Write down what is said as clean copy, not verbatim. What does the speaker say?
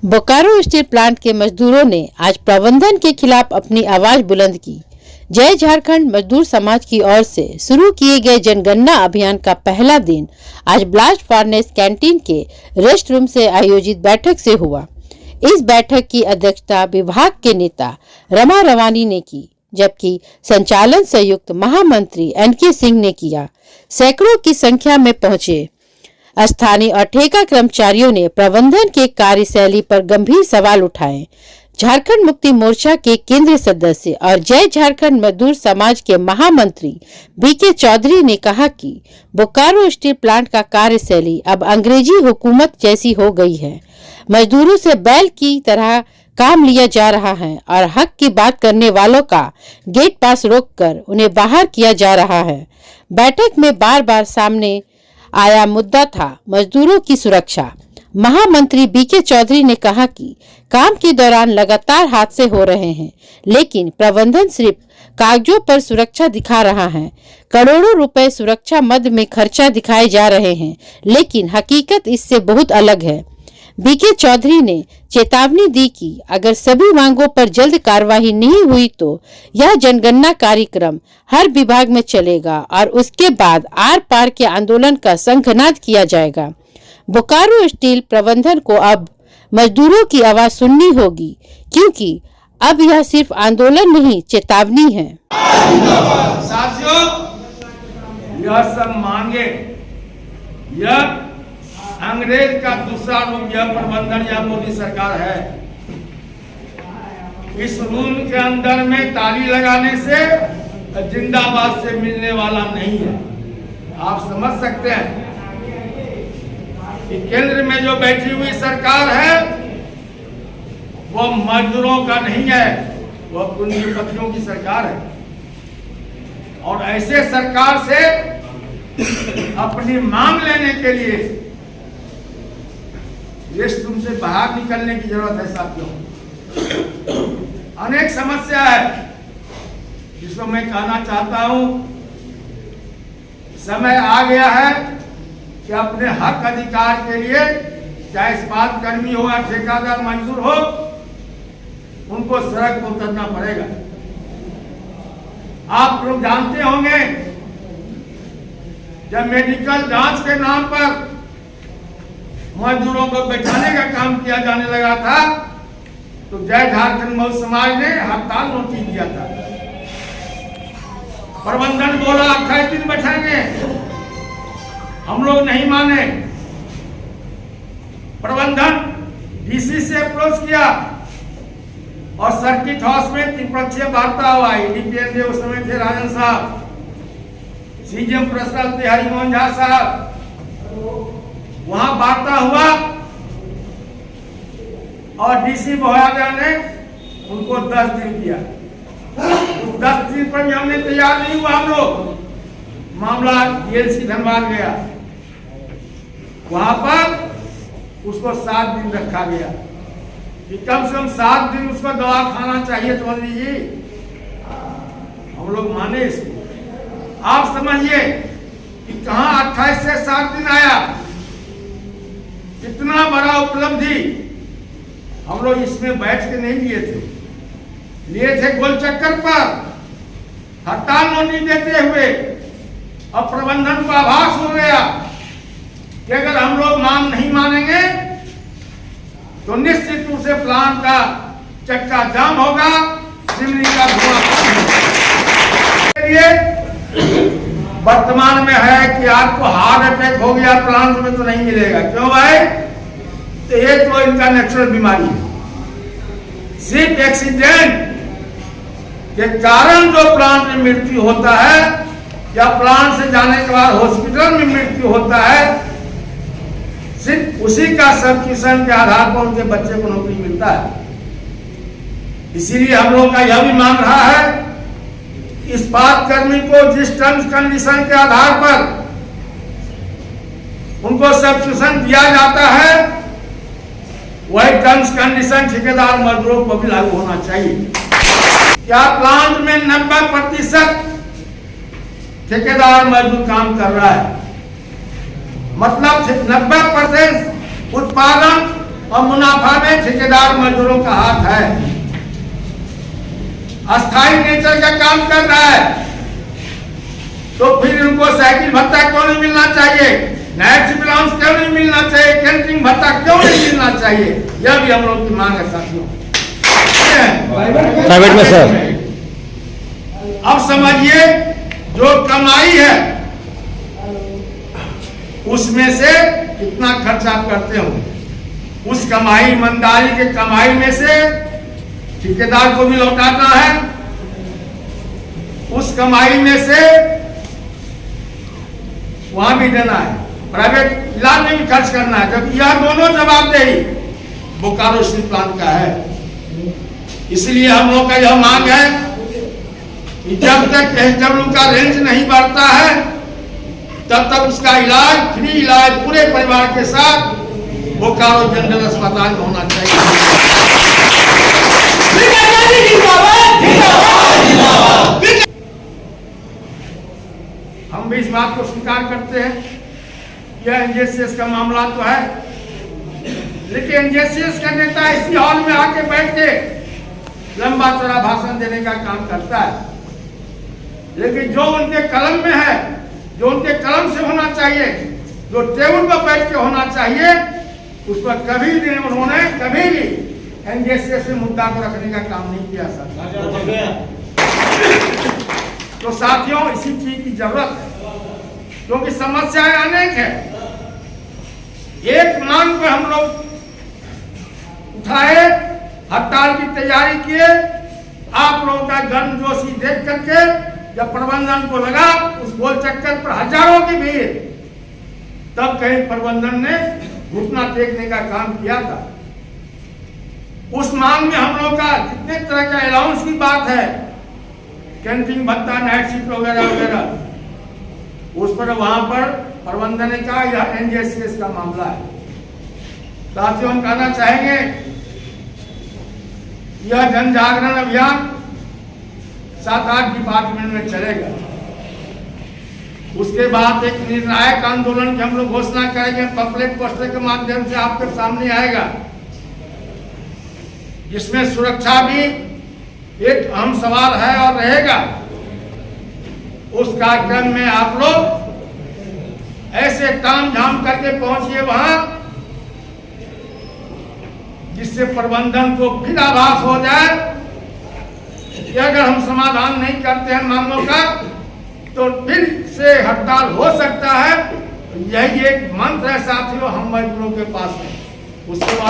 Bokaro steel plant के मजदूरों ने आज प्रबंधन के खिलाफ अपनी आवाज बुलंद की। जय झारखंड मजदूर समाज की ओर से शुरू किए गए जनगणना अभियान का पहला दिन आज ब्लास्ट फर्नेस कैंटीन के रेस्ट रूम से आयोजित बैठक से हुआ। इस बैठक की अध्यक्षता विभाग के नेता रमा रवानी ने की, जबकि संचालन संयुक्त महामंत्री एनके सिंह ने किया। सैकड़ों की संख्या में पहुंचे स्थानीय और ठेका कर्मचारियों ने प्रबंधन के कार्यशैली पर गंभीर सवाल उठाए। झारखंड मुक्ति मोर्चा के केंद्रीय सदस्य और जय झारखंड मजदूर समाज के महामंत्री बीके चौधरी ने कहा कि बोकारो स्टील प्लांट का कार्यशैली अब अंग्रेजी हुकूमत जैसी हो गई है। मजदूरों से बैल की तरह काम लिया जा रहा है और हक की बात करने वालों का गेट पास रोककर उन्हें बाहर किया जा रहा है। बैठक में बार बार सामने आया मुद्दा था मजदूरों की सुरक्षा। महामंत्री बीके चौधरी ने कहा कि काम के दौरान लगातार हादसे हो रहे हैं, लेकिन प्रबंधन सिर्फ कागजों पर सुरक्षा दिखा रहा है। करोड़ों रुपए सुरक्षा मद में खर्चा दिखाए जा रहे हैं, लेकिन हकीकत इससे बहुत अलग है। बीके चौधरी ने चेतावनी दी कि अगर सभी मांगों पर जल्द कार्रवाई नहीं हुई तो यह जनगणना कार्यक्रम हर विभाग में चलेगा और उसके बाद आर पार के आंदोलन का शंखनाद किया जाएगा। बोकारो स्टील प्रबंधन को अब मजदूरों की आवाज सुननी होगी, क्योंकि अब यह सिर्फ आंदोलन नहीं, चेतावनी है। साथियों, यह सब मांगे, यह अंग्रेज का दूसरा रूप यह प्रबंधन या मोदी सरकार है। इस रूम के अंदर में ताली लगाने से जिंदाबाद से मिलने वाला नहीं है। आप समझ सकते हैं कि केंद्र में जो बैठी हुई सरकार है वो मजदूरों का नहीं है, वो पूंजीपतियों की सरकार है। और ऐसे सरकार से अपनी मांग लेने के लिए रेस्ट रूम से बाहर निकलने की जरूरत है। साथियों, अनेक समस्या है जिसको मैं कहना चाहता हूं। समय आ गया है कि अपने हक अधिकार के लिए, चाहे इस्पात कर्मी हो या ठेकेदार मजदूर हो, उनको सड़क पर उतरना पड़ेगा। आप लोग जानते होंगे, जब मेडिकल जांच के नाम पर मजदूरों को बैठाने का काम किया जाने लगा था तो जय झारखंड मजदूर समाज ने हड़ताल नोटिस दिया था। प्रबंधन बोला 28 दिन बैठाएंगे, हम लोग नहीं माने। प्रबंधन डीसी से अप्रोच किया और सर्किट हाउस में त्रिपक्षीय वार्ता हुआ। डीपीएनडे उस समय थे राजन साहब, सीजीएम पर्सनल थे हरिमोहन झा साहब। वहां वार्ता हुआ और डीसी महोदय ने उनको 10 दिन दिया। 10 दिन पर भी हमने तैयार नहीं हुआ। हम लोग मामला डीएलसी धनबाद गया, वहां पर उसको 7 दिन रखा गया कि कम से कम 7 दिन उसको दवा खाना चाहिए। चौधरी जी, हम लोग माने इसको। आप समझिए कि कहां 28 से 7 दिन आया। इतना बड़ा उपलब्धि हम लोग इसमें बैठ के नहीं लिए थे गोल चक्कर पर हड़ताल नोटिस देते हुए। और प्रबंधन को आभास हो गया कि अगर हम लोग मांग नहीं मानेंगे तो निश्चित रूप से प्लांट का चक्का जाम होगा, चिमनी का धुआं। वर्तमान में है कि आपको हार्ट अटैक हो गया प्लांट में तो नहीं मिलेगा। क्यों भाई? तो ये तो इनका नेचुरल बीमारी है। सिर्फ एक्सीडेंट के कारण जो प्लांट में मृत्यु होता है या प्लांट से जाने के बाद हॉस्पिटल में मृत्यु होता है, सिर्फ उसी का सब्स्टिट्यूशन के आधार पर उनके बच्चे को नौकरी मिलता है। इसीलिए हम लोग का यह भी मांग रहा है, इस्पात कर्मी को जिस टर्म्स कंडीशन के आधार पर उनको सब्स्टिट्यूशन दिया जाता है, वही टर्म्स कंडीशन ठेकेदार मजदूरों को भी लागू होना चाहिए। क्या प्लांट में 90% ठेकेदार मजदूर काम कर रहा है, मतलब 90% उत्पादन और मुनाफा में ठेकेदार मजदूरों का हाथ है। अस्थायी नेचर का काम कर रहा है तो फिर इनको साइकिल भत्ता क्यों नहीं मिलना चाहिए, नाइट शिफ्ट अलाउंस क्यों नहीं मिलना चाहिए, कैंटीन भत्ता क्यों नहीं मिलना चाहिए, यह भी हम लोग की मांग है साथियों। प्राइवेट में सर अब समझिए जो कमाई है उसमें से कितना खर्च आप करते हो, उस कमाई ईमानदारी के कमाई में से ठेकेदार को भी लौटाना है, उस कमाई में से वहां भी देना है, प्राइवेट इलाज में भी खर्च करना है। जब यह दोनों जवाबदेही बोकारो स्टील प्लांट का है, इसलिए हम लोग का यह मांग है कि जब तक एसडब्ल्यू का रेंज नहीं बढ़ता है तब तक उसका इलाज फ्री इलाज पूरे परिवार के साथ बोकारो जनरल अस्पताल में होना चाहिए। हम भी इस बात को स्वीकार करते हैं, यह एनजेसीएस का मामला तो है, लेकिन एनजेसीएस का नेता इसी हॉल में आके बैठ के लंबा चौड़ा भाषण देने का काम करता है, लेकिन जो उनके कलम में है, जो उनके कलम से होना चाहिए, जो टेबल पर बैठ के होना चाहिए, उस पर कभी भी उन्होंने कभी भी एनजेसीएस मुद्दा को रखने का काम नहीं किया सर। तो साथियों इसी चीज की जरूरत है, क्योंकि समस्याएं अनेक है। एक मांग पे हम लोग उठाए, हड़ताल की तैयारी किए, आप लोगों का गर्मजोशी देख करके जब प्रबंधन को लगा उस गोल चक्कर पर हजारों की भीड़, तब कहीं प्रबंधन ने घुटना टेकने का काम किया था। उस मांग में हम लोग का जितने तरह का अलाउंस की बात है, कैंटीन भत्ता, नाइट शिफ्ट वगैरह वगैरह, उस पर वहां पर प्रबंधन ने कहा यह एनजेसीएस का मामला है। साथियों हम कहना चाहेंगे यह जन जागरण अभियान 7-8 डिपार्टमेंट में चलेगा, उसके बाद एक निर्णायक आंदोलन की हम लोग घोषणा करेंगे, पम्पलेट पोस्टर के माध्यम से आपके सामने आएगा, जिसमें सुरक्षा भी एक अहम सवाल है और रहेगा। उस कार्यक्रम में आप लोग ऐसे ताम झाम करके पहुंचिए वहां, जिससे प्रबंधन को फिर आभास हो जाए कि अगर हम समाधान नहीं करते हैं मांगों का तो फिर से हड़ताल हो सकता है। यही एक मंत्र है साथियों हम मजदूरों के पास में। उसके बाद